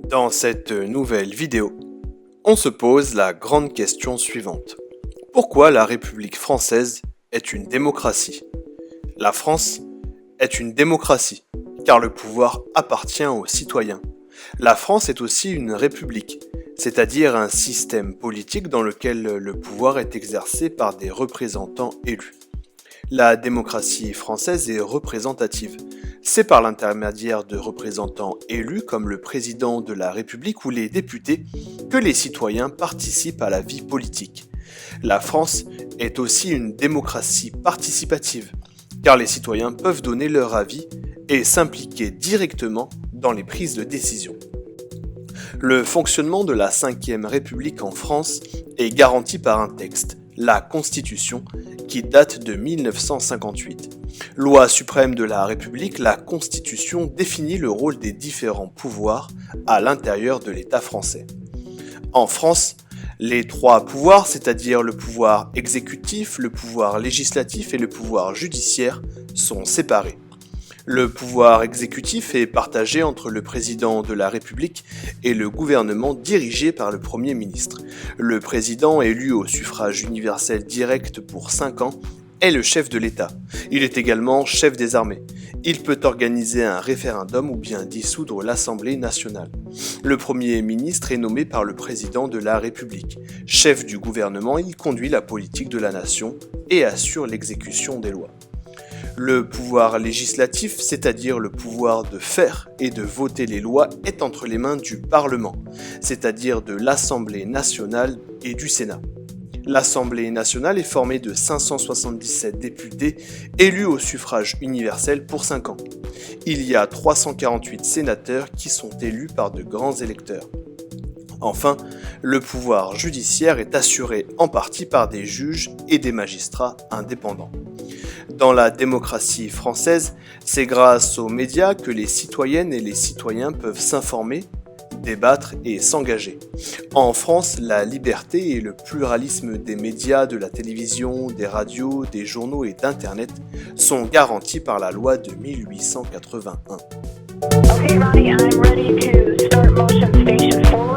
Dans cette nouvelle vidéo, on se pose la grande question suivante. Pourquoi la République française est une démocratie ? La France est une démocratie, car le pouvoir appartient aux citoyens. La France est aussi une république, c'est-à-dire un système politique dans lequel le pouvoir est exercé par des représentants élus. La démocratie française est représentative. C'est par l'intermédiaire de représentants élus comme le président de la République ou les députés que les citoyens participent à la vie politique. La France est aussi une démocratie participative, car les citoyens peuvent donner leur avis et s'impliquer directement dans les prises de décision. Le fonctionnement de la Ve République en France est garanti par un texte, la Constitution, qui date de 1958. Loi suprême de la République, la Constitution définit le rôle des différents pouvoirs à l'intérieur de l'État français. En France, les trois pouvoirs, c'est-à-dire le pouvoir exécutif, le pouvoir législatif et le pouvoir judiciaire, sont séparés. Le pouvoir exécutif est partagé entre le président de la République et le gouvernement dirigé par le Premier ministre. Le président, élu au suffrage universel direct pour 5 ans, est le chef de l'État. Il est également chef des armées. Il peut organiser un référendum ou bien dissoudre l'Assemblée nationale. Le Premier ministre est nommé par le président de la République. Chef du gouvernement, il conduit la politique de la nation et assure l'exécution des lois. Le pouvoir législatif, c'est-à-dire le pouvoir de faire et de voter les lois, est entre les mains du Parlement, c'est-à-dire de l'Assemblée nationale et du Sénat. L'Assemblée nationale est formée de 577 députés élus au suffrage universel pour 5 ans. Il y a 348 sénateurs qui sont élus par de grands électeurs. Enfin, le pouvoir judiciaire est assuré en partie par des juges et des magistrats indépendants. Dans la démocratie française, c'est grâce aux médias que les citoyennes et les citoyens peuvent s'informer, débattre et s'engager. En France, la liberté et le pluralisme des médias, de la télévision, des radios, des journaux et d'Internet sont garantis par la loi de 1881. Okay, Ronnie, I'm ready to start motion station 4.